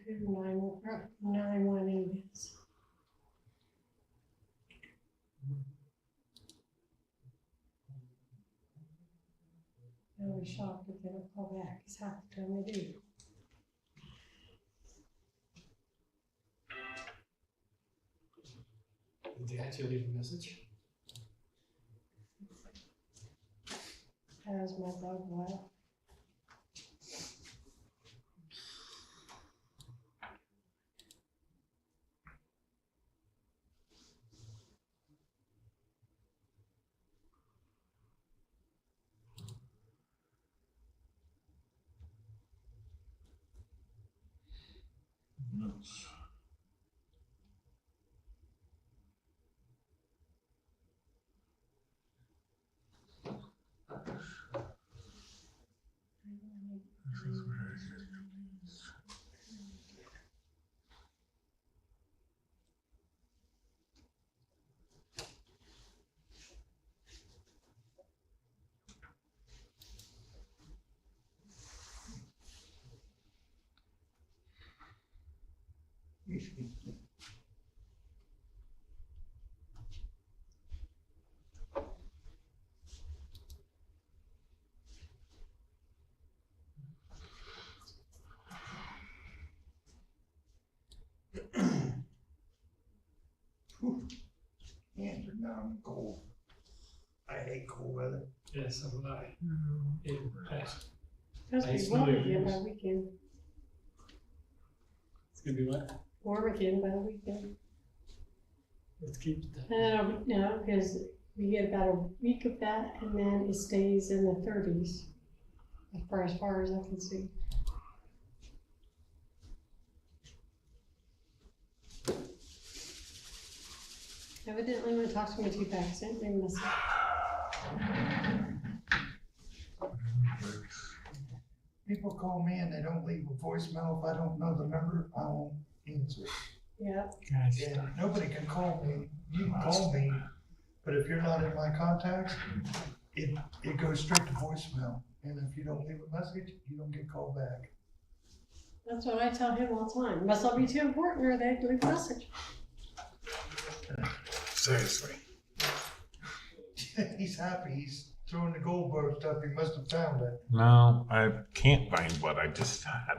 who 918 is. I'll be shocked if they don't call back, it's half the time they do. Did they actually leave a message? As my dog will. Hands are numb, cold. I hate cold weather. Yes, so would I. It passed. Supposed to Nice be warm snowy again by days. the weekend. It's gonna be what? Warm again by the weekend. Let's keep it. No, because we get about a week of that and then it stays in the 30s. As far as I can see. Evidently, when it talks to me too fast, I didn't miss People call me and they don't leave a voicemail. If I don't know the number, I won't answer. Yeah, And nobody can call me. You can call me, but if you're not in my contacts, it goes straight to voicemail. And if you don't leave a message, you don't get called back. that's what I tell him all the time. Must not be too important or they leave a message. Seriously. He's happy. He's throwing the goalpost up. He must have found it. No, I can't find what I just had.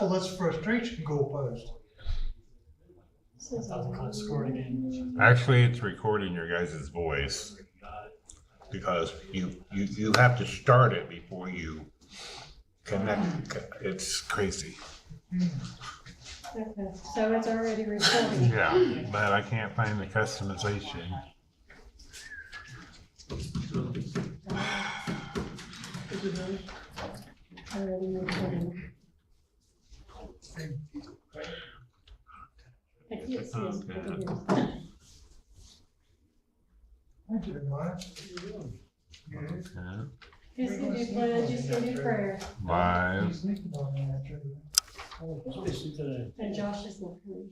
Oh, that's frustration goalpost. I thought the clock scored again. Actually, it's recording your guys' voice because you have to start it before you connect. It's crazy. Okay, so it's already recording. Yeah, but I can't find the customization. Already recording. I can't see his Okay. Thank you, Mark. Good. Okay. Just gonna do pledge, just gonna do prayer. Live. He's thinking on that, too. And Josh is not coming.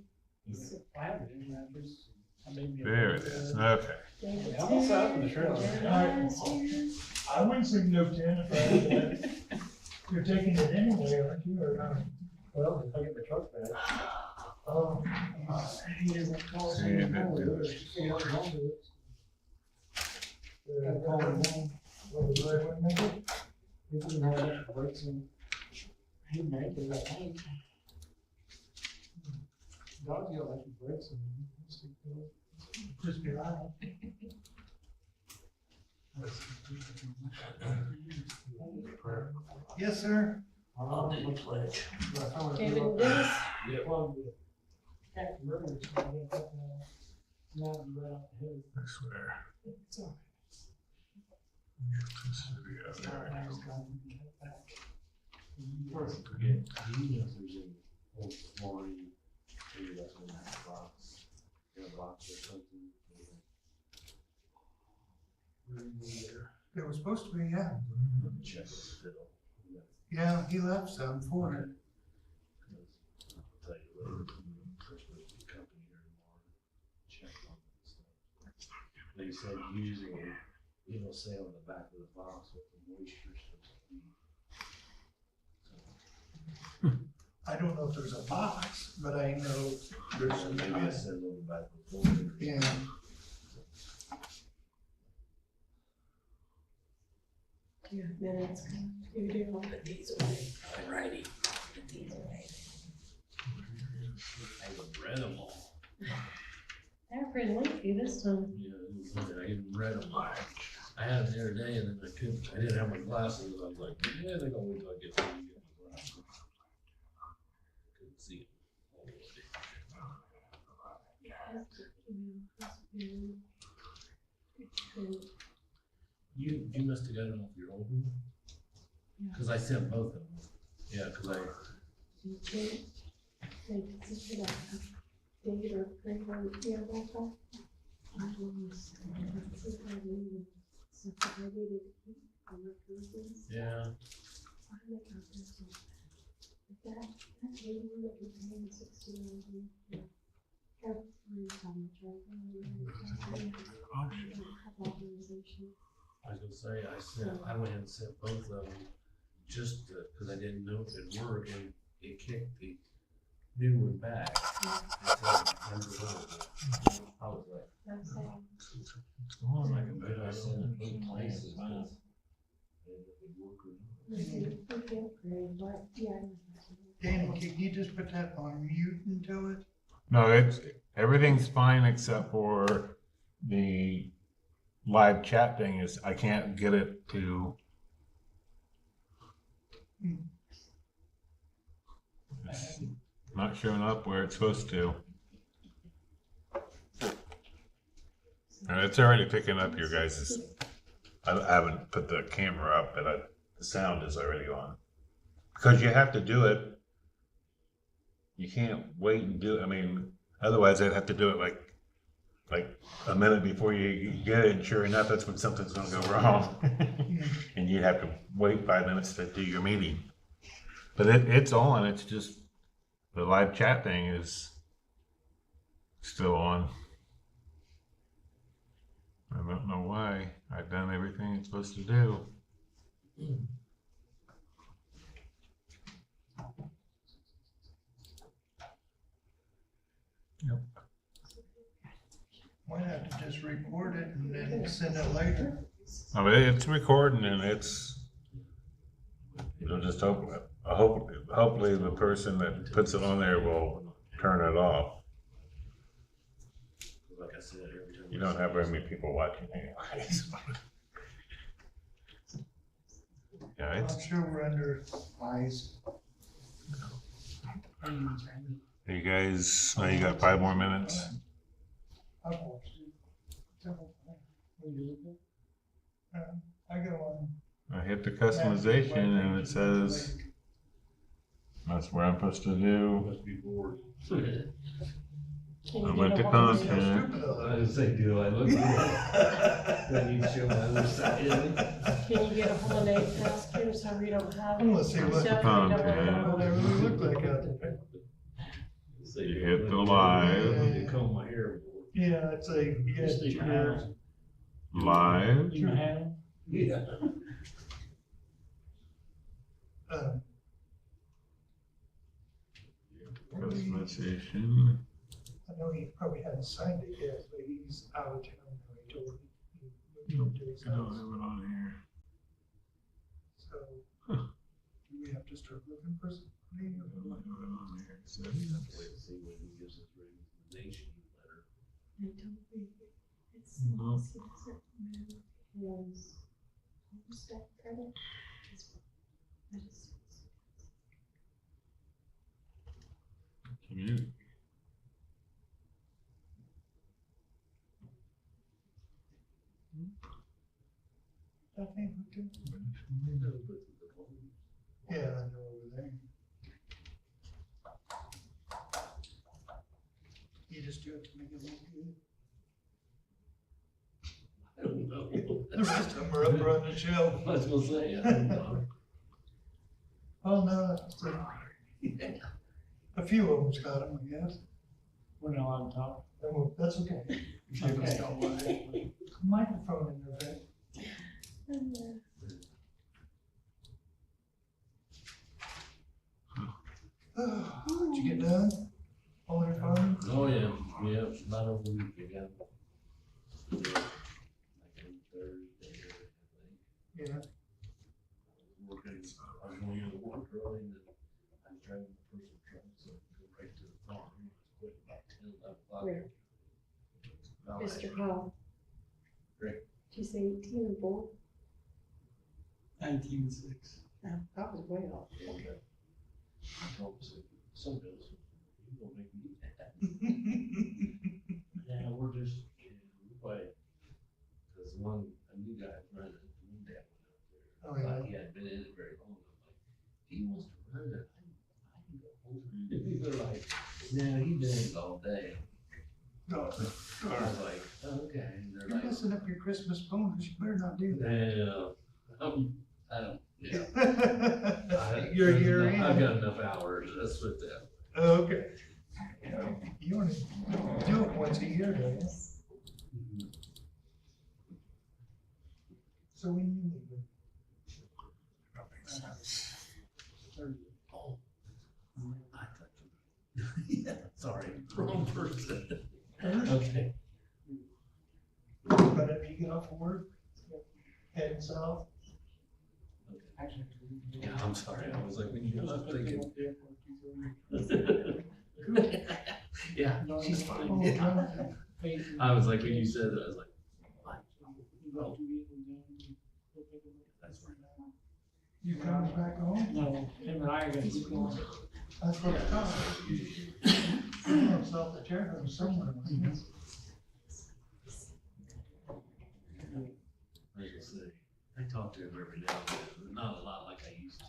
There it is. Okay. David Almost too, out in the trailer. Jeremiah's here. I wouldn't say no 10 if I had that. You're taking it anyway, aren't you, or not? Well, if I get the truck back. Oh, He doesn't call us See if it anymore. does. He doesn't call us. I called him home. What, the right one, maybe? He didn't have that brakes and he made it, I think. Dog yelled like he brakes and. Just be loud. Yes, sir. I'll do the pledge. David and Dennis. I swear. This should be out there. It was supposed to be, yeah. Yeah, he left some for it. They said usually it'll say on the back of the box what the moisture is supposed to be. I don't know if there's a box, but I know there's some Maybe time. it says on the back of the phone. Yeah, Yeah, minutes, you do. But these are alrighty. These are I haven't read them all. They're pretty lengthy this time. Yeah, I haven't read them all. I had them the other day and then I didn't have my glasses. I was like, yeah, they're gonna wait till I get home and get my glasses. Couldn't see it. You must have got it off your old one? Yeah. Cause I sent both of them. Yeah, cause I, You can't, like, this is a date or grade or year like that. I was, this is what I needed, stuff that I needed to keep on my business. yeah, Finally got this one. But that date one that we paid $60, yeah. Got three times, right? Authorization. I was gonna say, I went and sent both of them just cause I didn't know if it'd work and it kicked the new one back. It said unreliable. I was like, That's it. oh, I can bet I sent it both places. And if it worked or not. We can upgrade, but yeah. Dana, can you just put that on mute until it? No, everything's fine except for the live chat thing is, I can't get it to. It's not showing up where it's supposed to. It's already picking up your guys's. I haven't put the camera up, but the sound is already on. Because you have to do it. You can't wait and do it. I mean, otherwise I'd have to do it like a minute before you get it, and sure enough, that's when something's gonna go wrong. And you'd have to wait 5 minutes to do your meeting. But it's on, it's just, the live chat thing is still on. I don't know why. I've done everything it's supposed to do. Yep. Might have to just record it and then send it later. I mean, it's recording and it'll just hopefully the person that puts it on there will turn it off. Like I said, every time. You don't have very many people watching anyways. Yeah, I'm sure we're under eyes. you guys, now you got 5 more minutes. I've watched it several times. I go on. I hit the customization and it says, that's what I'm supposed to do. Must be bored. Can I you went get to a hold of See me? how content. stupid I I was. just say, do I look good? Then you show my other side. Can you get a hold of Nate Paskin so we don't have? I'm gonna see what stuff we don't content. what I have? really look like out there. Say, You do I hit look the good? live. I need to comb my hair more. Yeah, it's like, yeah, Just it's your hands. Live. You have? Yeah. Customization. I know he probably hadn't signed it yet, but he's out of town now. He told me he moved to his I don't house. have it on here. So, do we have to start looking for somebody? I don't have it on here. It says- Wait and see when he gives us recommendation letter. They don't read it. It's, Mhm. he doesn't know his homestead credit. His medicine. Community. I think we can. Yeah, I know over there. You just do it to make it look good. I don't know. The rest of them are up on the shelf. I was gonna say, I don't know. Oh, no, a few of them's got them, I guess. We're not allowed to talk. Oh, that's okay. If you just don't want it. Microphone in their face. Oh, done? All your fun? Oh, yeah, yeah, it's about a week ago. Like on Thursday, I think. Yeah. Working, I was going to the water early and then I was driving the personal truck, so I could go right to the farm. I was quit about 10, 11 o'clock. Where? About Mr. Hall. Great. Did you say 18 and 4? 19.6. Oh, that was way off. And, I told him, some days, you gonna make me mad. Yeah, we're just, we play. Cause a new guy running, the new dad went Oh, out there. yeah. Thought he hadn't been in it very long. I'm like, he wants to run it, I can go over. They're like, no, he been in it all day. No, I was like, okay, and they're you're like, messing up your Christmas bonus, you better not do that. yeah, I don't, yeah. You're a year in. I've got enough hours, let's put that. Okay. You only do it once a year, don't you? So when you leave? Oh, I thought you. Yeah, sorry, wrong person. Okay. But if you get off of work, heading south, Yeah, I'm sorry, I was like, when you left thinking. Yeah, she's oh, fine. John, I was like, when you said that, I was like, what? Oh, that's right. you coming back home? No, him and I are gonna keep going. That's what I thought. You're going south of Terre somewhere. Like I say, I talk to him every now and then, but not a lot like I used to.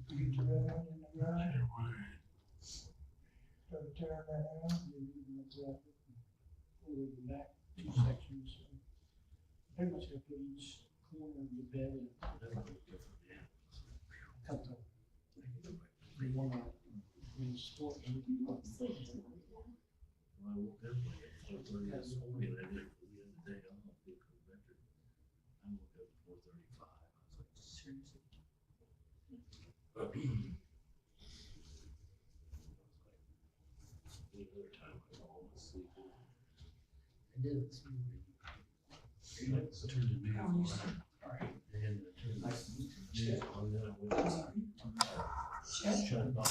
You get your red one in the garage? Start tearing that out? Back two sections. Pretty much gonna put each corner of the bed in. Cut the one out. I mean, sport. I woke up like at 4:30 this morning, I did it for the other day, I'm not big record. I woke up at 4:35, I was like, seriously? Any other time I was almost sleeping. I did it this morning. I turned the news on, and I turned the news on, then I went outside. Shut it off.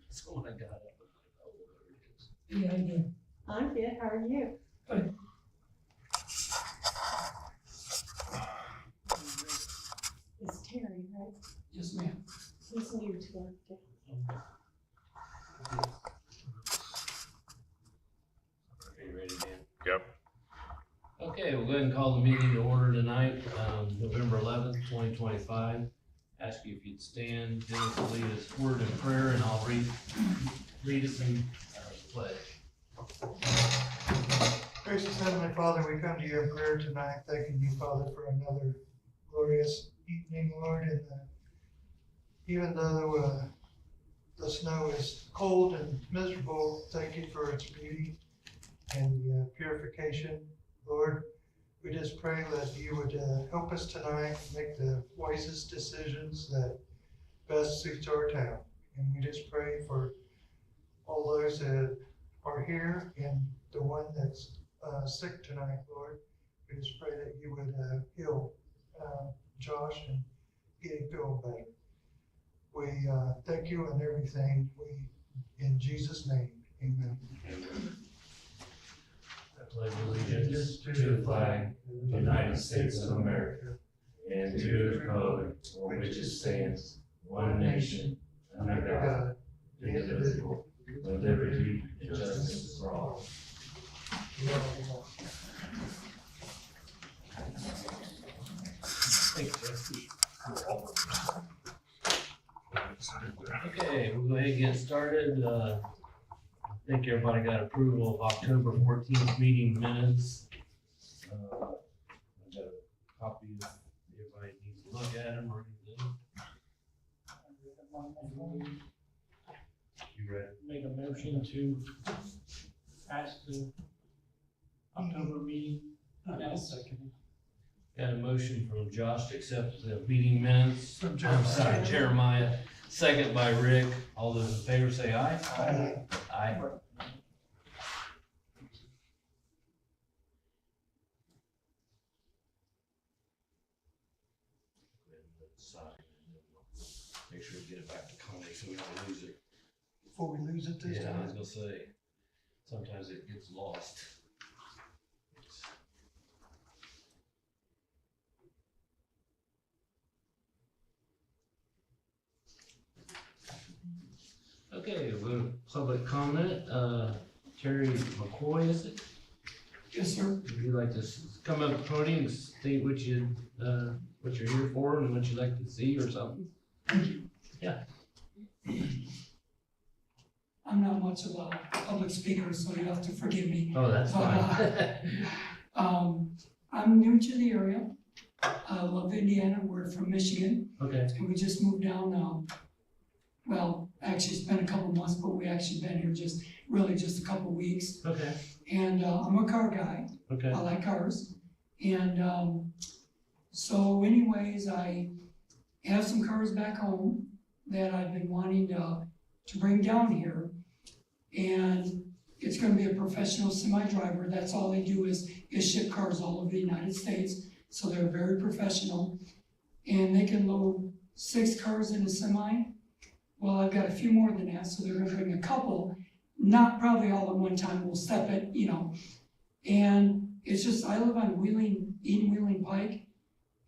So when I got up, I was like, oh, there it is. I'm good, how are you? It's Terry, right? Yes, ma'am. Listen to your tour. Are you ready, Dan? Yep. Okay, we'll go ahead and call the meeting to order tonight, November 11th, 2025. Ask you if you'd stand, Dennis will lead us word in prayer, and I'll read us in pledge. Gracious Heavenly Father, we come to you in prayer tonight, thanking you, Father, for another glorious evening, Lord, and even though the snow is cold and miserable, thank you for its beauty and the purification, Lord. We just pray that you would help us tonight make the wisest decisions that best suits our town. And we just pray for all those that are here and the one that's sick tonight, Lord. We just pray that you would heal Josh and get him feeling better. We thank you and everything. In Jesus' name, amen. I pledge allegiance to the flag of the United States of America and to the republic for which it stands, one nation, under God, indivisible, with liberty and justice for all. Okay, we'll go ahead and get started. I think everybody got approval of October 14th meeting minutes. I got a copy if everybody needs to look at them or anything. You ready? Make a motion to past the October meeting. I'll second Got a motion from Josh to accept the meeting minutes. From I'm sorry, Jeremiah. Second by Rick. All those in favor say aye. Aye. Make sure we get it back to Connie so we don't lose it. Before we lose it this Yeah, I was time. gonna say, sometimes it gets lost. Okay, we'll go public comment, Terry McCoy, is it? Yes, sir. Would you like to come up to the podium and state what you're here for and what you'd like to see or something? Thank you. Yeah. I'm not much of a public speaker, so you have to forgive me. Oh, that's fine. I'm new to the area. I love Indiana. We're from Michigan, Okay, and we just moved down, well, actually, it's been a couple months, but we actually been here just a couple weeks. okay, And I'm a car guy. okay. I like cars. And so anyways, I have some cars back home that I've been wanting to bring down here. And it's gonna be a professional semi-driver. That's all they do is ship cars all over the United States. So they're very professional. And they can load 6 cars in a semi. Well, I've got a few more than that, so they're gonna bring a couple, not probably all at one time, we'll step it, And it's just, I live on Eden Wheeling Pike.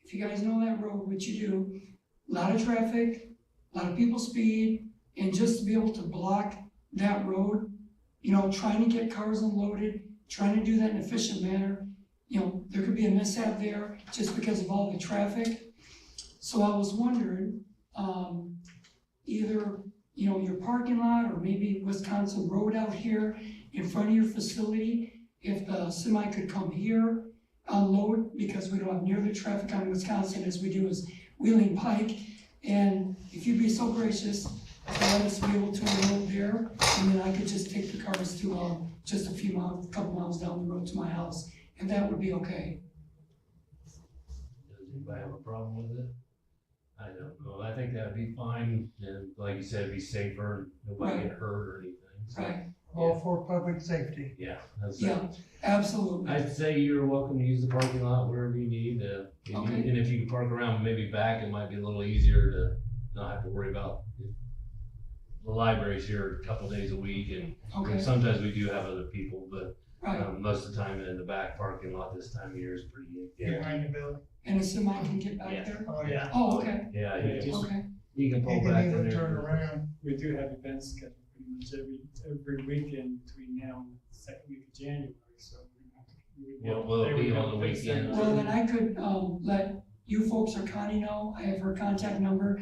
If you guys know that road, which you do, a lot of traffic, a lot of people speed, and just to be able to block that road, trying to get cars unloaded, trying to do that in an efficient manner, there could be a mishap there just because of all the traffic. So I was wondering, either, your parking lot or maybe Wisconsin Road out here in front of your facility, if the semi could come here, unload, because we don't have near the traffic on Wisconsin as we do as Wheeling Pike. And if you'd be so gracious, to let us be able to unload there, and then I could just take the cars to, just a couple miles down the road to my house, and that would be okay. Does anybody have a problem with it? I don't know, I think that'd be fine, and like you said, it'd be safer, nobody get hurt or anything, so. Right, All for public safety. Yeah, that's yeah, absolutely. I'd say you're welcome to use the parking lot wherever you need, Okay. and if you can park around maybe back, it might be a little easier to not have to worry about. The library's here a couple days a week, and Okay, sometimes we do have other people, but right, most of the time in the back parking lot this time of year is pretty good. Behind the building. and a semi can get back Yeah. there? Oh, yeah. Oh, okay, Yeah, okay, you can You pull can back in even there. turn around. We do have events scheduled pretty much every weekend between now and the second week of January, so. Well, will it be on the weekend? well, then I could, let you folks or Connie know, I have her contact number.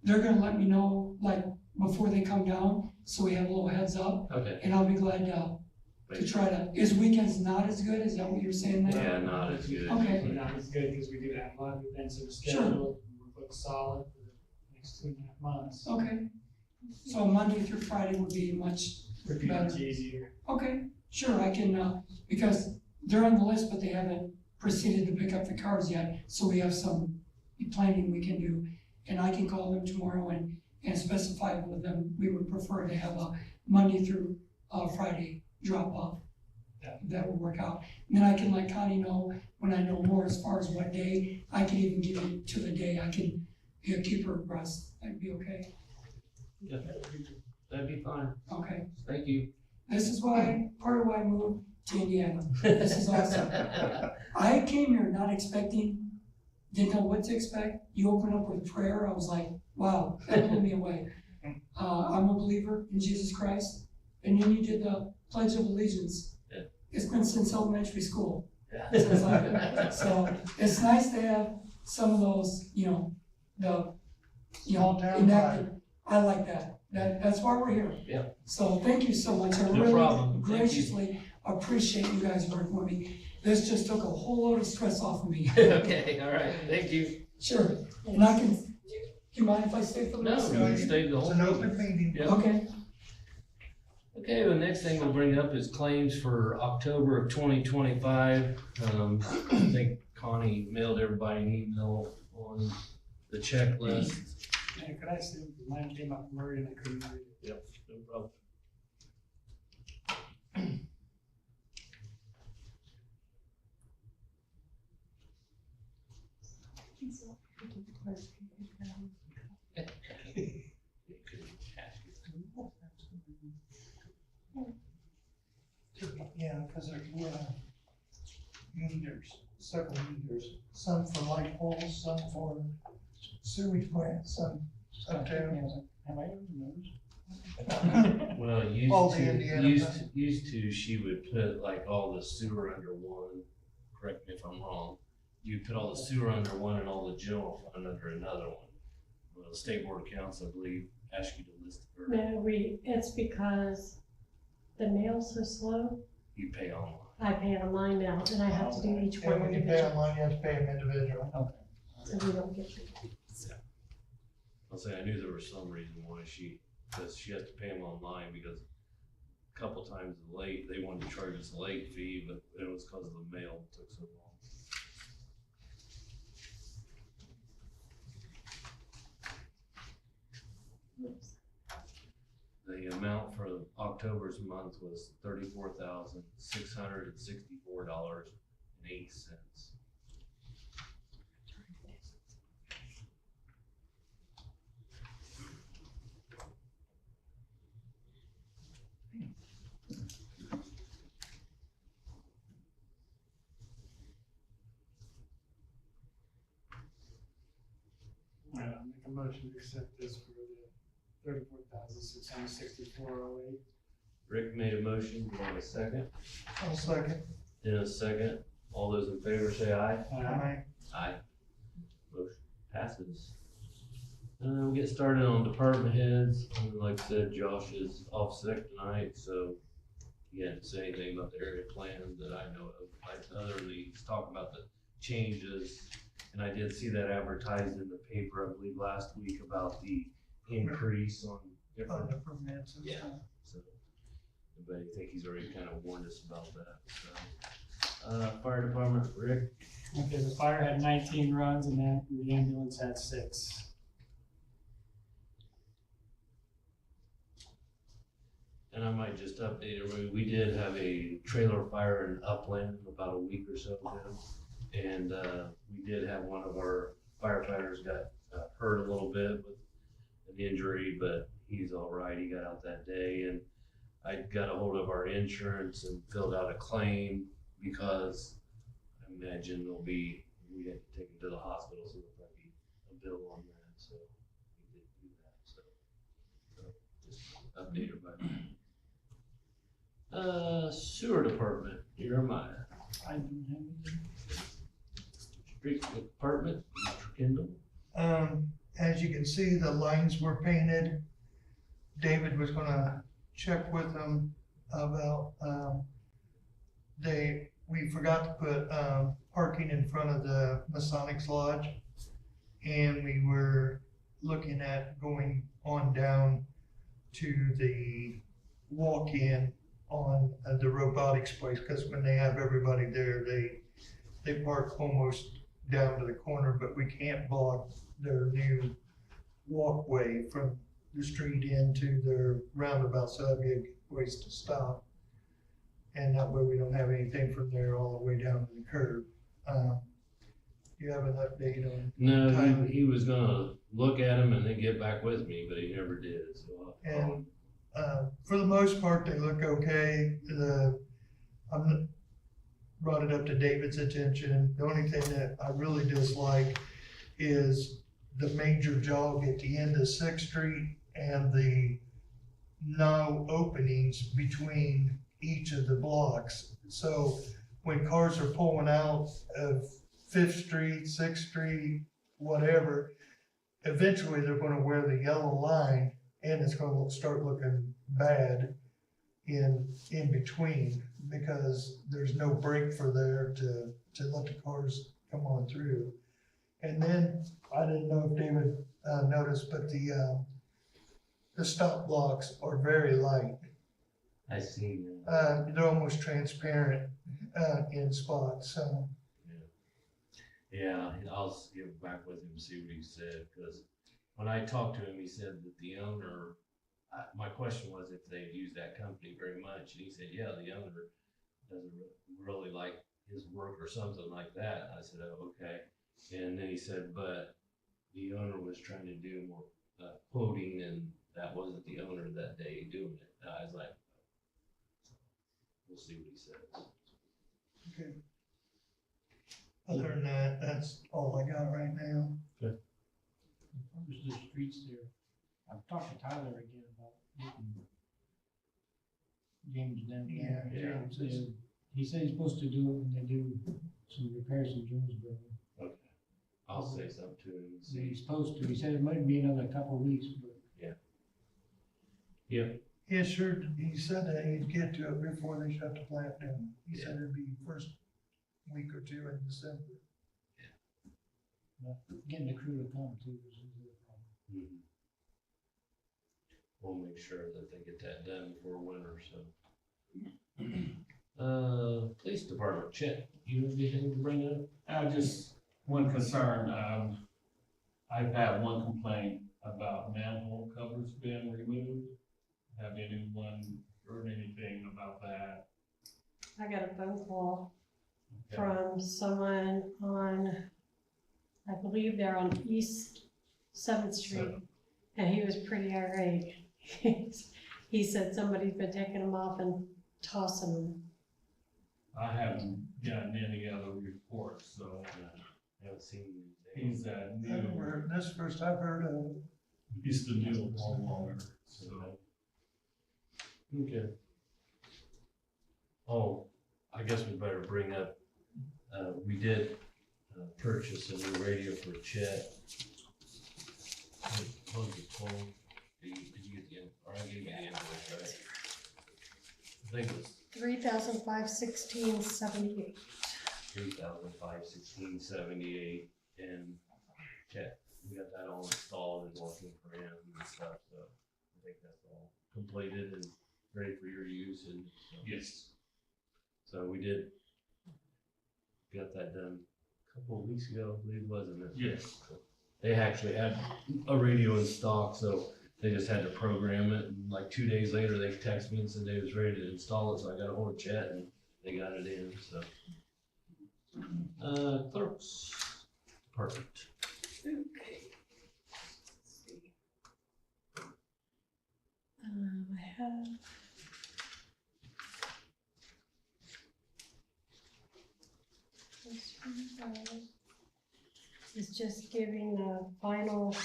They're gonna let me know, like, before they come down, so we have a little heads up, Okay, and I'll be glad to try to, is weekends not as good, is that what you're saying there? yeah, not as good. Okay. But not as good, because we do have a lot of events that are Sure. scheduled, and we're booked solid for the next 2.5 months. Okay, so Monday through Friday would be much, Would be much easier. okay, sure, I can, because they're on the list, but they haven't proceeded to pick up the cars yet, so we have some planning we can do. And I can call them tomorrow and specify with them, we would prefer to have a Monday through Friday drop off. That would work out. And then I can let Connie know when I know more as far as what day, I can even give it to the day, I can keep her abreast, that'd be okay, Yeah, that'd be fine, okay. thank you. This is part of why I moved to Indiana. This is awesome. I came here not expecting, didn't know what to expect. You opened up with prayer. I was like, wow, that blew me away. I'm a believer in Jesus Christ. And then you did the Pledge of Allegiance. Yeah. It's been since elementary school. Yeah. So it's nice to have some of those, Small town enacted. I like that. That's why we're here. Yeah. So thank you so much. I No really problem. Thank you. graciously appreciate you guys working with me. This just took a whole load of stress off of me. Okay, all right, thank you. Sure. And I can, do you mind if I stay for the No, rest? you can stay the It's whole an meeting. open meeting. Yeah. Okay. Okay, the next thing we'll bring up is claims for October of 2025. I think Connie mailed everybody an email on the checklist. And could I say, mine came out blurry and I couldn't read it. Yep, no problem. Yeah, because meters, several meters, some for light poles, some for sewage plants, some uptown. Have I ever noticed? Well, All the Indiana used to, she would put like all the sewer under one, correct me if I'm wrong. You put all the sewer under one and all the general fund under another one. Well, the state board of accounts, I believe, asked you to list, or No, it's because the mail's so slow, you pay online. I pay it online now, and I have to do each And one when you pay individually, online, you have to pay them individually. so we don't get you. I'll say, I knew there was some reason why because she has to pay them online because a couple times late, they wanted to charge us a late fee, but it was because the mail took so long. The amount for October's month was $34,664.08. Make a motion to accept this for the $34,664.08. Rick made a motion, do you want a second? I'll second. In a second, all those in favor say aye. Aye. Aye. Motion passes. We'll get started on department heads. Like I said, Josh is off sick tonight, so he hadn't said anything about the area plan that I know of. Other than he's talking about the changes, and I did see that advertised in the paper, I believe, last week about the increase on On different. the permits and Yeah. stuff. So, but I think he's already kind of warned us about that, so. Fire department, Rick? Okay, the fire had 19 runs and then the ambulance had 6. And I might just update everybody, we did have a trailer fire in Upland about a week or so ago. And, we did have one of our firefighters got hurt a little bit with an injury, but he's all right, he got out that day. And I got a hold of our insurance and filled out a claim because I imagine we had to take him to the hospital, so there'll probably be a bill on that, so we did do that, so just update everybody. Sewer department, Jeremiah. I didn't have anything. Street department, Mr. Kendall. As you can see, the lines were painted. David was gonna check with them about, we forgot to put, parking in front of the Masonics Lodge. And we were looking at going on down to the walk-in on the robotics place, because when they have everybody there, they park almost down to the corner, but we can't block their new walkway from the street into their roundabout, so that'd be a good place to stop. And that way we don't have anything from there all the way down to the curb. You have an update on? No, Tyler? he was gonna look at him and then get back with me, but he never did, so. And, for the most part, they look okay. Brought it up to David's attention. The only thing that I really dislike is the major jog at the end of Sixth Street and the no openings between each of the blocks. So when cars are pulling out of Fifth Street, Sixth Street, whatever, eventually they're gonna wear the yellow line and it's gonna start looking bad in between, because there's no break for there to let the cars come on through. And then, I didn't know if David, noticed, but the stop blocks are very light. I see. They're almost transparent, in spots, so. Yeah, I'll get back with him, see what he said, because when I talked to him, he said that the owner, my question was if they'd use that company very much, and he said, yeah, the owner doesn't really like his work or something like that. And I said, oh, okay. And then he said, but the owner was trying to do more quoting, and that wasn't the owner that day doing it. And I was like, we'll see what he says. Okay. Other than that, that's all I got right now. As far as the streets there, I've talked to Tyler again about getting James down there. Yeah. James said, he said he's supposed to do it when they do some repairs in Jonesboro. Okay. I'll say something to him and So see. he's supposed to, he said it might be another couple of weeks, but Yeah, He assured, he said that he'd get to it before they shut the plant down. He said it'd be first week or two in December. getting the crew to come too is usually a problem. mhm. We'll make sure that they get that done before winter, so. Police department, Chet, you have anything to bring up? Just one concern, I've had one complaint about manhole covers being removed. Have anyone heard anything about that? I got a phone call Okay. from someone on, I believe they're on East 7th Street, and he was pretty irate. He said somebody's been taking them off and tossing them. I haven't gotten any other reports, so I haven't seen anything. he's that I haven't new, heard, this first I've heard of it. he's the new homeowner, so. Okay. Oh, I guess we better bring up, we did purchase a new radio for Chet. What was it called? Did you get the, or I gave you the invoice, right? I think it was $3,516.78. $3,516.78, and Chet, we got that all installed and working for him and stuff, so I think that's all completed and ready for your use and. Yes. So we did, got that done a couple of weeks ago, I believe, wasn't it? Yes. They actually had a radio in stock, so they just had to program it, and like 2 days later, they texted me and said they was ready to install it, so I got ahold of Chet and they got it in, so. Clerks department. Okay. Let's see. I have. This one is just giving the final,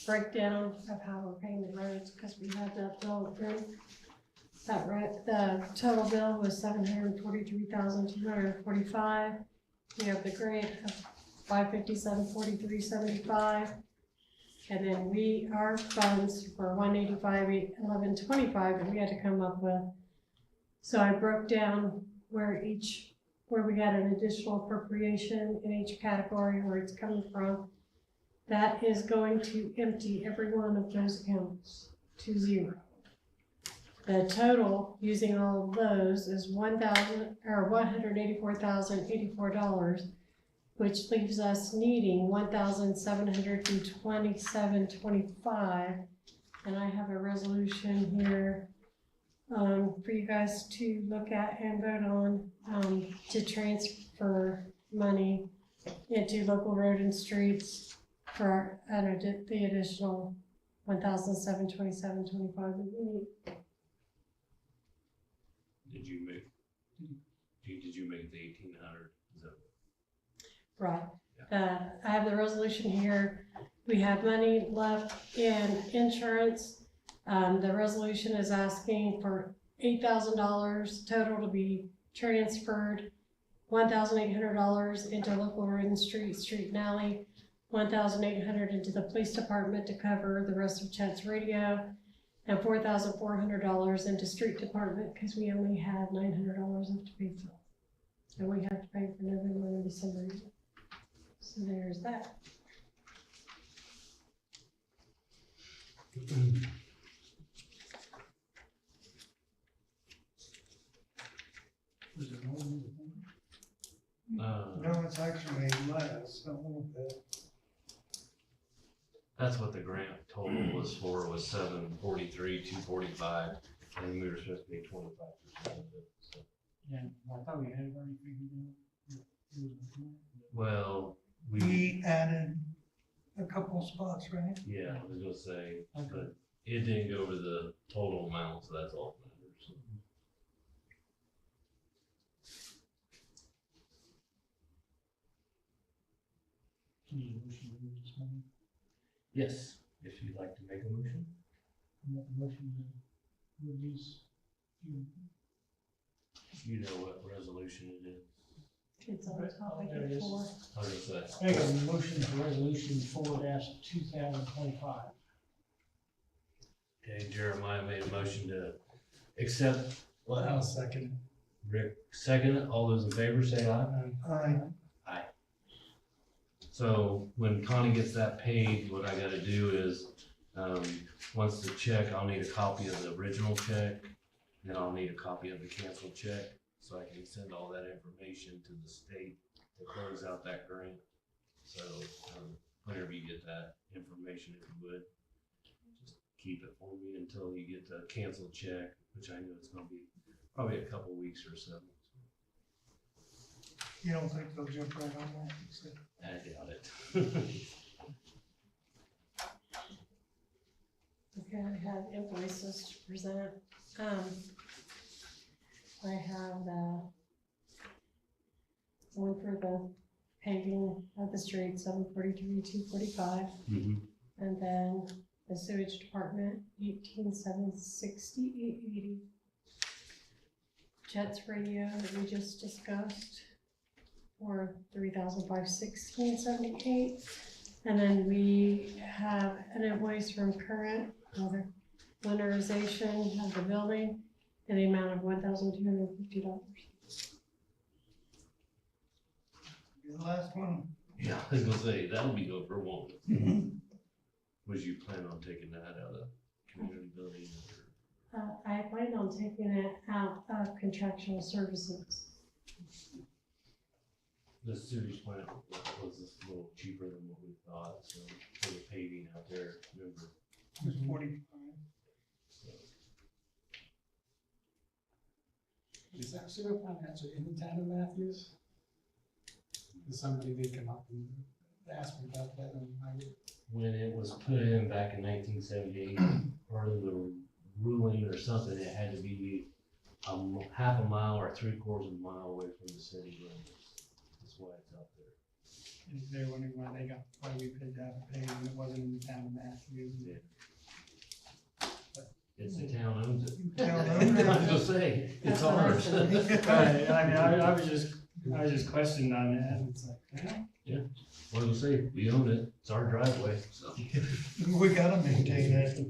breakdown of how we're paying the roads, because we had that bill approved. That the total bill was $743,245. We have the grant of $557.4375. And then our funds were $185,1125 that we had to come up with. So I broke down where we got an additional appropriation in each category, where it's coming from. That is going to empty every one of those accounts to zero. The total, using all of those, is $184,084, which leaves us needing $1,727.25. And I have a resolution here for you guys to look at and vote on, to transfer money into local road and streets for the additional $1,727.25 that we need. Did you make the 1,800? Is that? Right. I have the resolution here. We have money left in insurance. The resolution is asking for $8,000 total to be transferred, $1,800 into local road and street and alley, $1,800 into the police department to cover the rest of Chet's radio, and $4,400 into street department, because we only had $900 left to pay for. And we have to pay for November and December. So there's that. was for was 743, 245, and we were supposed to pay 25% of it, so. Yeah, I thought we had already figured it out. Well, We added a couple spots, right? yeah, I was gonna say, Okay. but it didn't go over the total amount, so that's all that matters. Need a motion to move this money? Yes, if you'd like to make a motion. Make a motion to move these. You know what resolution it is. It's on top, I There it get is. 4. I was gonna say, Make a motion for resolution 4-2025. okay, Jeremiah made a motion to accept. I'll second. Rick, second it. All those in favor say aye. Aye. So when Connie gets that paid, what I gotta do is, once the check, I'll need a copy of the original check. Then I'll need a copy of the canceled check, so I can send all that information to the state to close out that grant. So, whenever you get that information, if you would, just keep it for me until you get the canceled check, which I know it's gonna be probably a couple weeks or so. You don't think they'll jump right on that? So, I doubt it. Okay, I have invoices to present. I have the one for the paving of the street, 743, 245. Mhm. And then the sewage department, 18,760, 880. Jets radio that we just discussed, or 3,516.78. And then we have an invoice from Current, another winterization of the building, in the amount of $1,250. The last one, Yeah, I was gonna say, that'll be over, won't it? Was you plan on taking that out of community building or? I plan on taking it out of contractual services. The sewage plant was a little cheaper than what we thought, so for the paving out there, remember? it was 45. So, Is that sewer plant actually in the town of Matthews? Is somebody did come up and ask me about that and when it was put in back in 1978, part of the ruling or something, it had to be half a mile or 3/4 of a mile away from the city limits. That's why it's out there. they're wondering why we paid that pay when it wasn't in the town of Matthews. It's the town owns it. Town I owns it. was gonna say, it's That's what I ours. said. I was just questioning on that, and it's like, What do we say? We own it. It's our driveway, so. We gotta maintain it.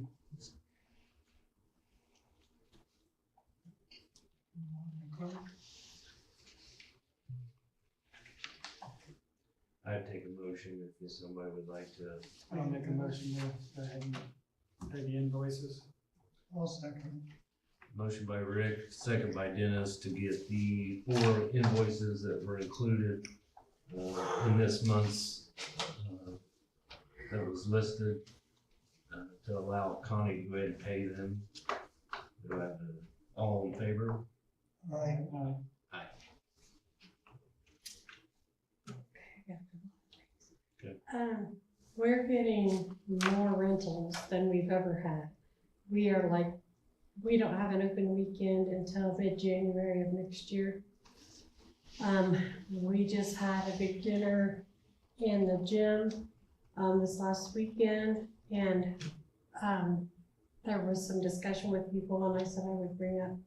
I'd take a motion if somebody would like to. I'll make a motion to go ahead and pay the invoices. I'll second. Motion by Rick, second by Dennis to get the 4 invoices that were included in this month's that was listed to allow Connie to go ahead and pay them. Do I have all in favor? Aye. We're getting more rentals than we've ever had. We don't have an open weekend until mid-January of next year. We just had a big dinner in the gym, this last weekend, and, there was some discussion with people, and I said I would bring up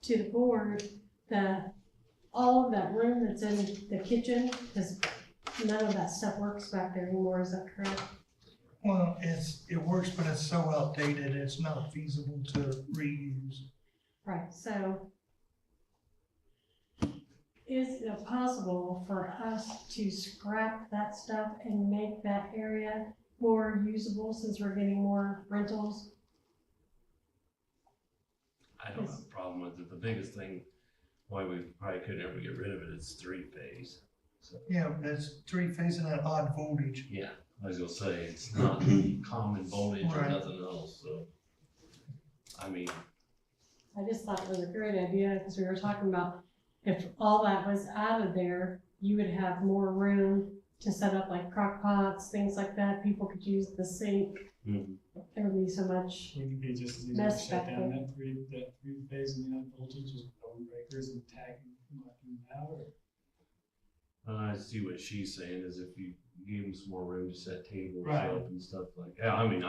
to the board that all of that room that's in the kitchen, because none of that stuff works back there anymore, is that correct? Well, it works, but it's so outdated, it's not feasible to reuse. Right, so is it possible for us to scrap that stuff and make that area more usable since we're getting more rentals? I don't have a problem with it. The biggest thing why we probably couldn't ever get rid of it is 3-phase. So, Yeah, but it's 3-phase and that odd voltage. yeah, I was gonna say, it's not the common voltage or Right. nothing else, so. I mean, I just thought it was a great idea, because we were talking about if all that was out of there, you would have more room to set up like crock pots, things like that. People could use the sink. mhm. There would be so much. Wouldn't it be just as easy to Mess shut back down there. that three phase and the other voltage, just going breakers and tagging, knocking them out, or? I see what she's saying, is if you gave them some more room to set tables Right. up and stuff like, yeah, I mean,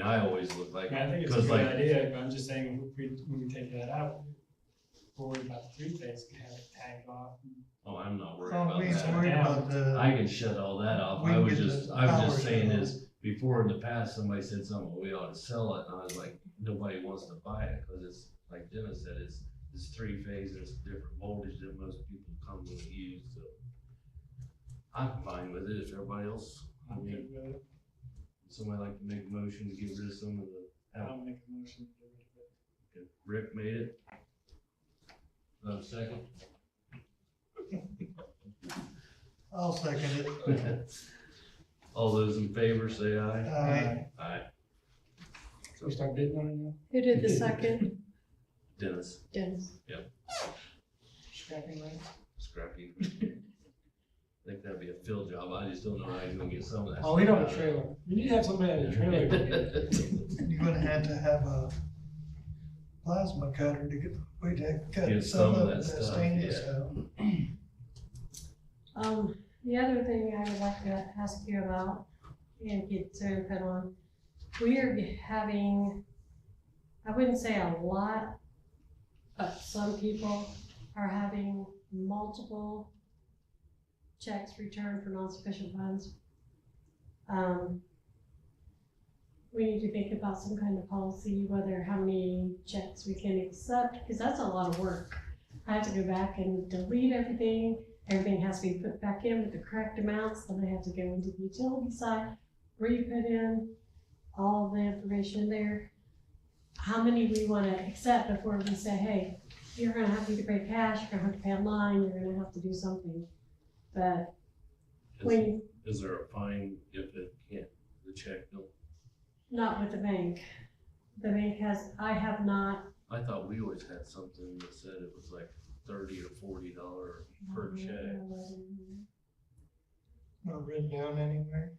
I always look like, I think it's a cause good like, idea, but I'm just saying, when we take that out, we're worried about the three phase, we have it tagged off. oh, I'm not worried Oh, about we ain't that. worried about the, I can shut all that off. We I can was get just, the I was power just saying shut is, before in the past, somebody said something, we ought to sell it, and I was like, nobody wants to buy it, cause it's, like Dennis said, it's three phase, it's different voltage than most people commonly use, so. I'm fine with it, if everybody else, I I'm mean, good with it. somebody like to make a motion to get rid of some of the, I'll make a motion to get rid of it. Rick made it. Second? I'll second it. All those in favor say aye. Aye. Aye. So we start bidding on it now? Who did the second? Dennis, Dennis. Scrapping rights? Scrappy. I think that'd be a field job, I just don't know how he's gonna get some of that. Oh, we don't have a stuff trailer. We need to have somebody at a trailer. You're gonna have to have a plasma cutter to get, way to cut Get some some of of that the stuff, stainless yeah. out. The other thing I would like to ask you about and get some input on, we are having, I wouldn't say a lot, but some people are having multiple checks returned for non-sufficient funds. We need to think about some kind of policy, whether how many checks we can accept, because that's a lot of work. I have to go back and delete everything. Everything has to be put back in with the correct amounts, then I have to go into the utility side, re-put in all of the information there. How many we wanna accept before we say, hey, you're gonna have to either pay cash, you're gonna have to pay online, you're gonna have to do something. But when, Is there a fine if it can't, the check, no? not with the bank. The bank has, I have not. I thought we always had something that said it was like $30 or $40 per check. Not written down anywhere.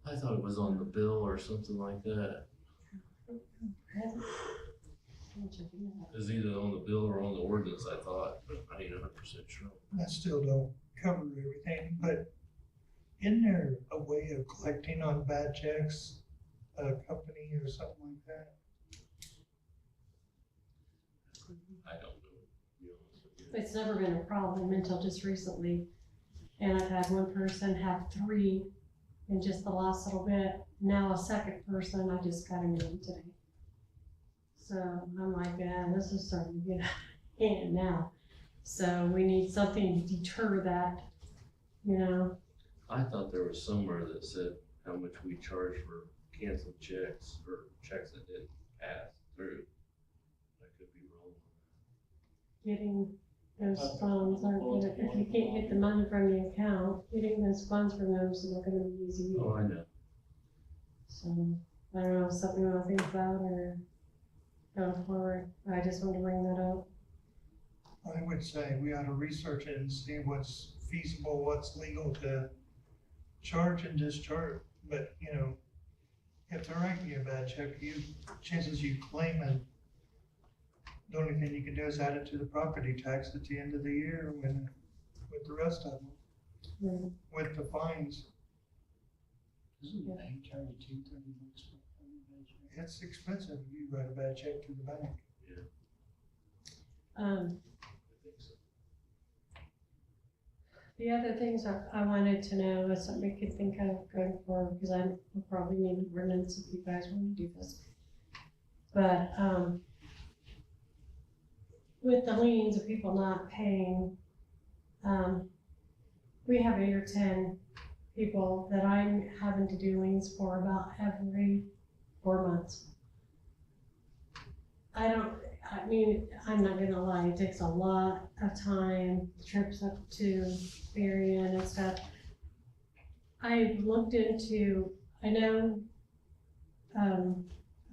I thought it was on the bill or something like that. It was either on the bill or on the ordinance, I thought, but I ain't 100% sure. That still don't cover everything, but isn't there a way of collecting on bad checks? A company or something like that? I don't know. to be honest with you. It's never been a problem until just recently. And I've had one person have 3 in just the last little bit. Now a second person, I just got a new one today. So I'm like, this is starting to get out of hand now. So we need something to deter that, you know? I thought there was somewhere that said how much we charge for canceled checks or checks that didn't pass through. I could be wrong. Getting those funds, if you can't get the money from the account, getting those funds from them is not gonna be easy. Oh, I know. So, I don't know, something you wanna think about or going forward, I just wanted to bring that up. I would say we ought to research it and see what's feasible, what's legal to charge and discharge. But, you know, if they're writing you a bad check, chances you claim it, the only thing you can do is add it to the property tax at the end of the year with the rest of them, Yeah. with the fines. Doesn't the bank charge you $230 for a bad check? It's expensive if you write a bad check to the bank. I think so. The other things I wanted to know is something we could think of going forward, because I will probably need an ordinance if you guys want to do this. But, with the liens of people not paying, we have 8 or 10 people that I'm having to do liens for about every 4 months. I mean, I'm not gonna lie, it takes a lot of time, trips up to Marion and stuff. I looked into, I know,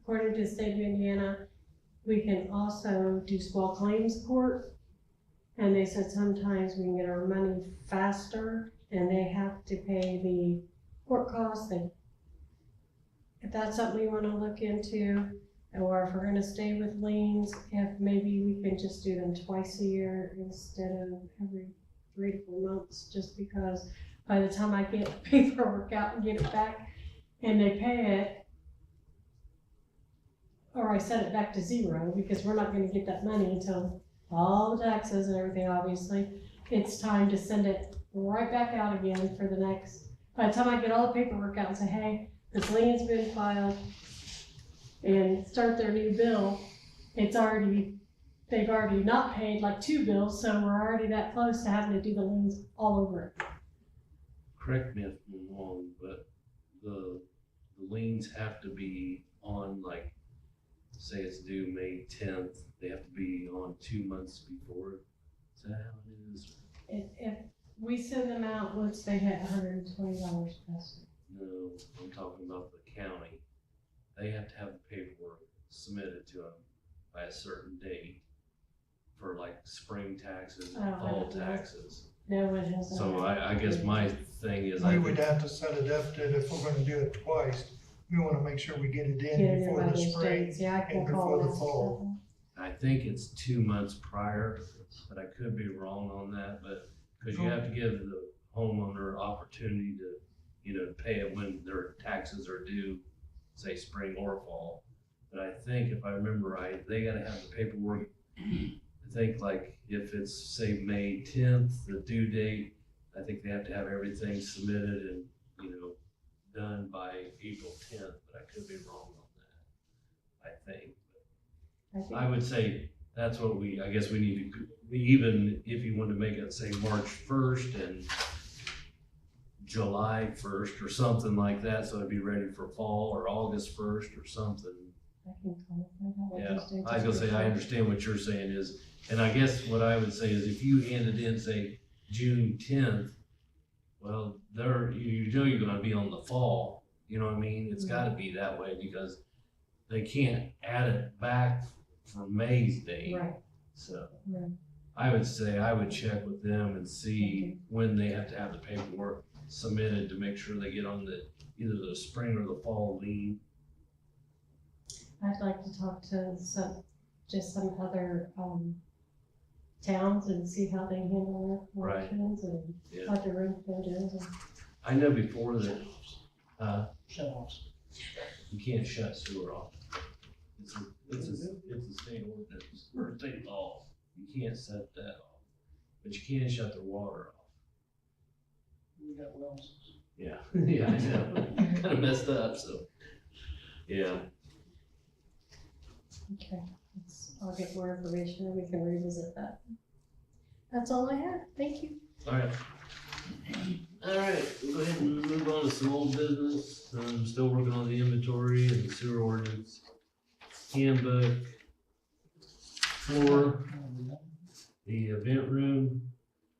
according to the state of Indiana, we can also do small claims court. And they said sometimes we can get our money faster and they have to pay the court costs. If that's something you wanna look into, or if we're gonna stay with liens, if maybe we can just do them twice a year instead of every 3 to 4 months, just because by the time I get the paperwork out and get it back and they pay it, or I set it back to 0, because we're not gonna get that money until all the taxes and everything, obviously, it's time to send it right back out again for the next, by the time I get all the paperwork out and say, hey, this lien's been filed, and start their new bill, they've already not paid like 2 bills, so we're already that close to having to do the liens all over it. Correct me if I'm wrong, but the liens have to be on, like, say it's due May 10th, they have to be on 2 months before. Is that how it is? If we send them out once they hit $120 past. No, I'm talking about the county. They have to have the paperwork submitted to them by a certain date for like spring taxes and Oh, fall I don't know. taxes. No one has. So I guess my thing is, We would have to set it up that if we're gonna do it twice, we wanna make sure we get it Get in it before by the those spring. dates. Yeah, I can and call before the them. fall. I think it's 2 months prior, but I could be wrong on that, but, cause you have to give the homeowner opportunity to, pay it when their taxes are due, say spring or fall. But I think if I remember right, they gotta have the paperwork, I think like if it's say May 10th, the due date, I think they have to have everything submitted and, done by April 10th, but I could be wrong on that, I think. I would say that's what I guess we need to, even if you want to make it say March 1st and July 1st or something like that, so it'd be ready for fall, or August 1st or something. I can call them. Yeah, I was gonna say, I understand what you're saying is, and I guess what I would say is if you hand it in, say, June 10th, well, you're gonna be on the fall, you know what I mean? It's gotta be that way because they can't add it back for May's date. Right, So right. I would say I would check with them and see when they have to have the paperwork submitted to make sure they get on either the spring or the fall lien. I'd like to talk to some other, towns and see how they handle their Right. collections and Yeah. what their info is. And I know before that, Shut off. you can't shut sewer off. It's a state ordinance or state law. You can't shut that off, but you can shut the water off. We got wells. Yeah, yeah, I know. Kind of messed up, so. Yeah, Okay, I'll get more information and we can revisit that. That's all I have. Thank you. alright. Alright, we'll go ahead and move on to some old business. I'm still working on the inventory and the sewer ordinance handbook. For the event room,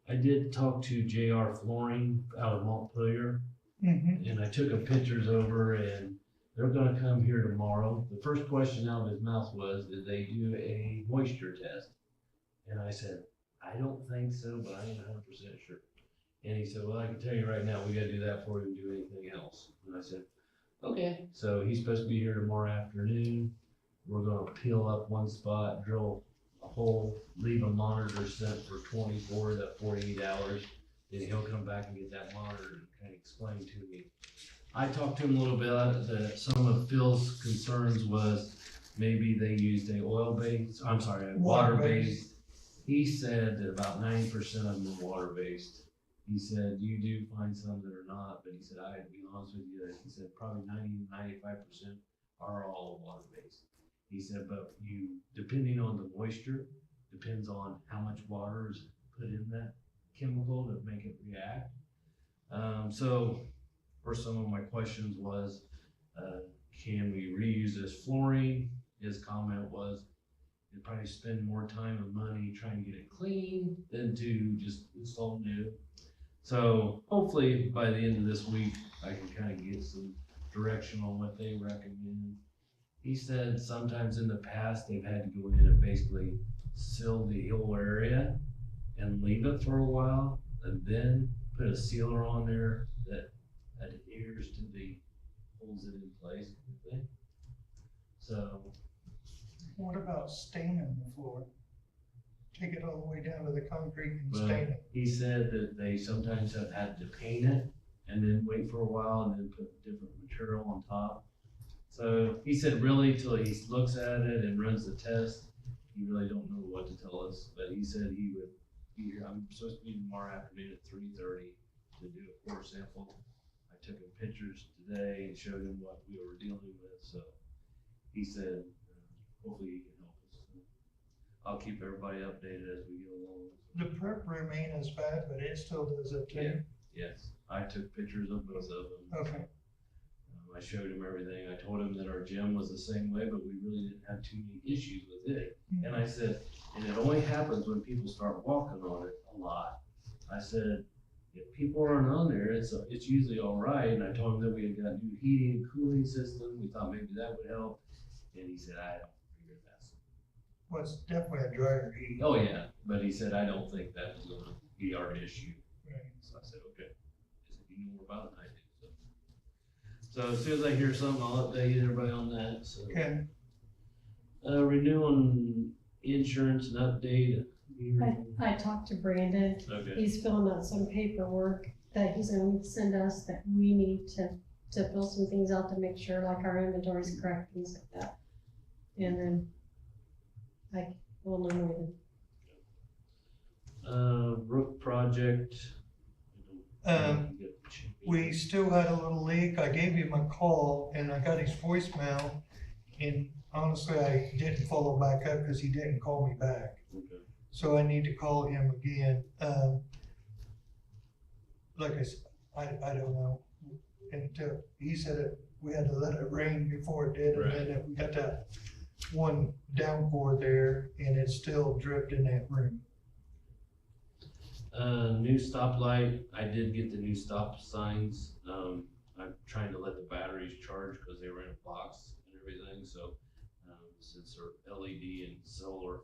I did talk to JR Flooring out of Montpelier. Mhm. And I took them pictures over and they're gonna come here tomorrow. The first question out of his mouth was, did they do a moisture test? And I said, I don't think so, but I ain't 100% sure. And he said, well, I can tell you right now, we gotta do that before we do anything else. And I said, okay. So he's supposed to be here tomorrow afternoon. We're gonna peel up one spot, drill a hole, leave a monitor set for 24 to 48 hours. Then he'll come back and get that monitor and kind of explain to me. I talked to him a little bit about that. Some of Phil's concerns was maybe they used a water-based. He said that about 90% of them are water-based. He said, you do find some that are not, but he said, I to be honest with you, he said probably 90-95% are all water-based. He said, but depending on the moisture, depends on how much water is put in that chemical to make it react. So for some of my questions was, can we reuse this flooring? His comment was, you'd probably spend more time and money trying to get it clean than to just install new. So hopefully by the end of this week, I can kind of get some direction on what they recommend. He said sometimes in the past, they've had to go in and basically seal the whole area and leave it for a while, and then put a sealer on there that adheres to holds it in place, I think. So, What about staining the floor? Take it all the way down to the concrete and well, stain it. he said that they sometimes have had to paint it and then wait for a while and then put different material on top. So he said really till he looks at it and runs the test, he really don't know what to tell us, but he said he would be here. I'm supposed to be tomorrow afternoon at 3:30 to do a core sample. I took him pictures today and showed him what we were dealing with, so he said, hopefully he can help us. I'll keep everybody updated as we go along. The prep room ain't as bad, but it still does it too. Yes, I took pictures of both of them. Okay, I showed him everything. I told him that our gym was the same way, but we really didn't have too many issues with it. And I said, and it only happens when people start walking on it a lot. I said, if people aren't on there, it's usually all right. And I told him that we had got new heating and cooling system. We thought maybe that would help. And he said, I don't figure that's. well, it's definitely a dryer heat. Oh yeah, but he said, I don't think that was gonna be our issue. Right. So I said, okay. I said, you know more about it than I do. So as soon as I hear something, I'll update everybody on that, so. Okay, Renewing insurance and update. I talked to Brandon. Okay, He's filling out some paperwork that he's gonna send us that we need to fill some things out to make sure like our inventory is correct, things like that. And then we'll know more then. Brook project. we still had a little leak. I gave him a call and I got his voicemail. And honestly, I didn't follow back up because he didn't call me back. Okay. So I need to call him again. Like I said, I don't know. Until he said it, we had to let it rain before it did, Right. and then we got that one downpour there, and it still dripped in that room. New stoplight, I did get the new stop signs. I'm trying to let the batteries charge because they were in a box and everything, so, since they're LED and solar,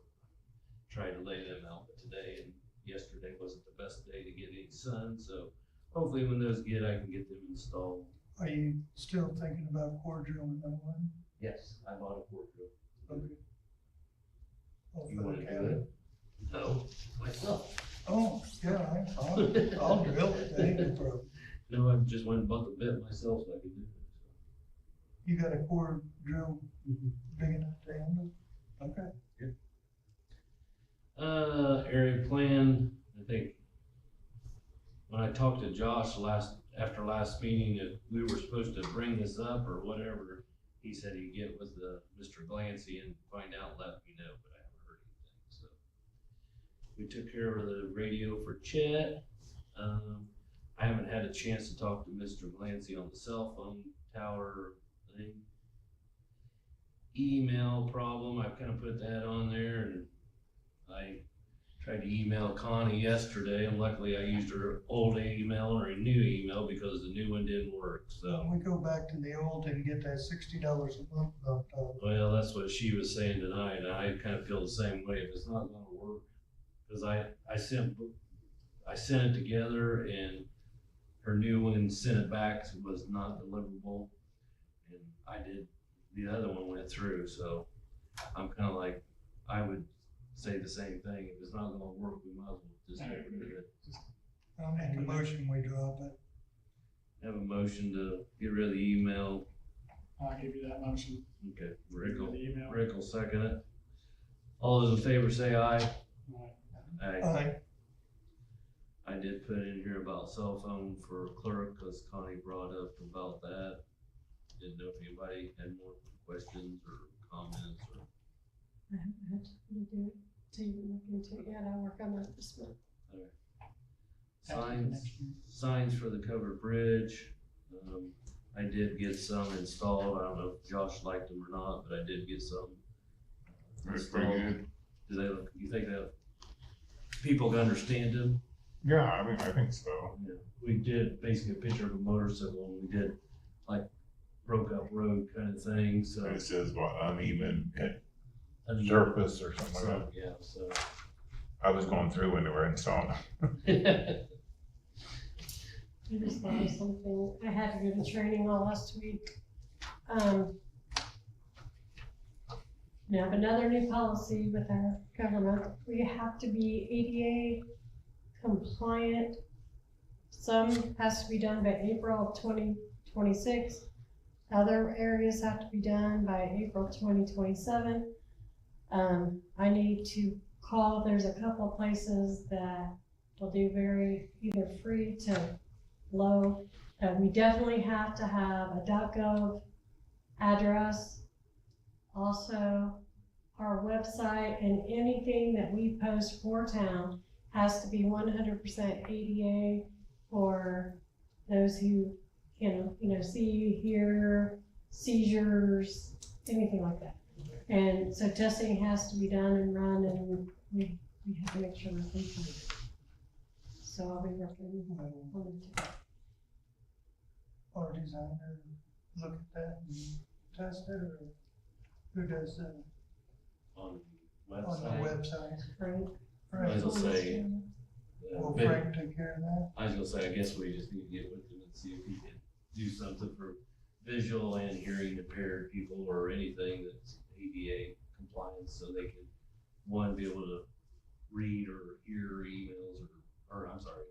tried to lay them out, but today and yesterday wasn't the best day to get any sun, so hopefully when those get, I can get them installed. Are you still thinking about core drilling that one? Yes, I bought a core drill. Okay. Oh, You for the wanna do cabin. it? No, myself. Oh, yeah, I'll drill it, that ain't no problem. No, I just went and bought the bit myself so I could do it. You got a core drill big enough to handle? Okay. Area plan, I think, when I talked to Josh after last meeting, if we were supposed to bring this up or whatever, he said he'd get with Mr. Glancy and find out, let me know, but I haven't heard anything, so. We took care of the radio for Chet. I haven't had a chance to talk to Mr. Glancy on the cell phone tower thing. Email problem, I've kind of put that on there, and I tried to email Connie yesterday, and luckily I used her old email or a new email because the new one didn't work, so. We go back to the old and get that $60 a month knocked off. Well, that's what she was saying tonight, and I kind of feel the same way, if it's not gonna work. Cause I sent it together and her new one sent it back, so it was not deliverable. And I did, the other one went through, so I'm kinda like, I would say the same thing, if it's not gonna work, we might as well just get rid of it. I'll make a motion, we drop it. Have a motion to get rid of the email. I'll give you that motion. Okay, Rid of the email. Rick will second it. All those in favor say aye. Alright. Aye. I did put in here about cell phone for clerk, cause Connie brought up about that. Didn't know if anybody had more questions or comments or. I haven't had time to do it, to even look into it yet. I'll work on that this month. Signs for the covered bridge. I did get some installed. I don't know if Josh liked them or not, but I did get some. That's pretty good. Do they look, you think that people can understand them? Yeah, I mean, I think so. Yeah, we did basically a picture of a motorcycle, and we did like broke up road kind of thing, so. It says what, uneven uneven. surface or something like that. So, yeah, so. I was going through when they were installing. I just thought of something, I had to go to training all last week. We have another new policy with our government, we have to be ADA compliant. Some has to be done by April of 2026, other areas have to be done by April 2027. I need to call, there's a couple of places that will do very either free to low. We definitely have to have a .gov address. Also, our website and anything that we post for town has to be 100% ADA for those who see, hear, seizures, anything like that. And so testing has to be done and run, and we have to make sure we're compliant. So I'll be working on it today. Our designer look at that and test it, or who does that On the on the website. website? Frank? I was gonna say, Will but- Frank take care of that? I was gonna say, I guess we just need to get with him and see if he can do something for visual and hearing impaired people or anything that's ADA compliant, so they can, one, be able to read or hear emails or I'm sorry,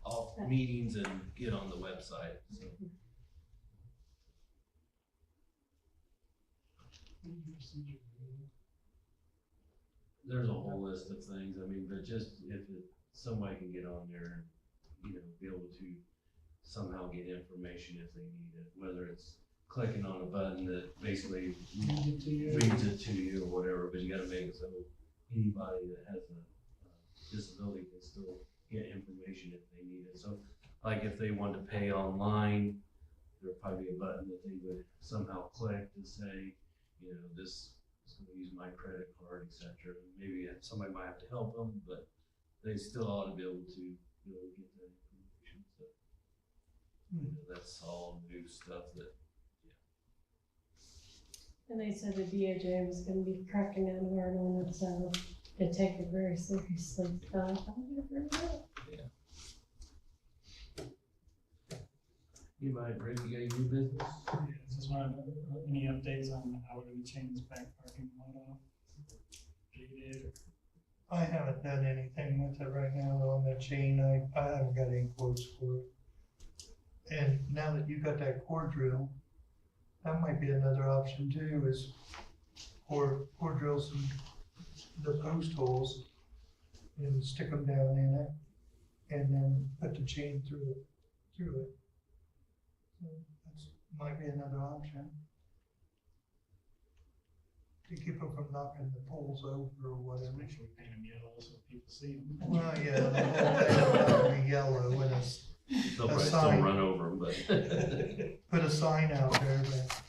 all meetings and get on the website, so. There's a whole list of things, I mean, but just somebody can get on there and, be able to somehow get information if they need it, whether it's clicking on a button that basically reads it to you or whatever, but you gotta make it so anybody that has a disability can still get information if they need it. So, like if they want to pay online, there'll probably be a button that they would somehow click to say, this is gonna use my credit card, etc. Maybe somebody might have to help them, but they still ought to be able to, get that information. So, that's all new stuff that, And they said the DOJ was gonna be cracking down hard on it, so they take it very seriously. So I thought, very good. you might, Rick, you got any new business? Yeah, just wanted, any updates on how we're gonna change this back parking lot off? Gated or? I haven't done anything with it right now on that chain. I haven't got any quotes for it. And now that you got that core drill, that might be another option too, is core drill the post holes and stick them down in it and then put the chain through it. So that's, might be another option. To keep them from knocking the poles over or whatever. Make sure we paint them yellow so people see them. Well, yeah, the whole thing will be yellow when it's, They'll A probably still sign. run over them, but. put a sign out there, but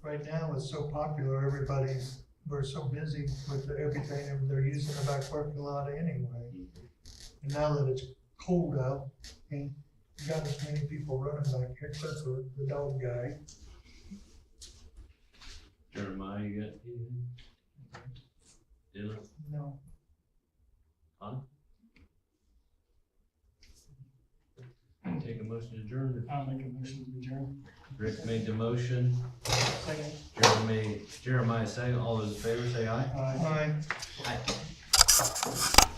right now it's so popular, we're so busy with everything, and they're using the back parking lot anyway. And now that it's cold out, and you got as many people running back here, except for the dog guy. Jeremiah, you got anything? Dylan, No, Hon? Take a motion to adjourn. I'll make a motion to adjourn. Rick made the motion. Second. Jeremiah second. All those in favor say aye. Aye. I. Aye.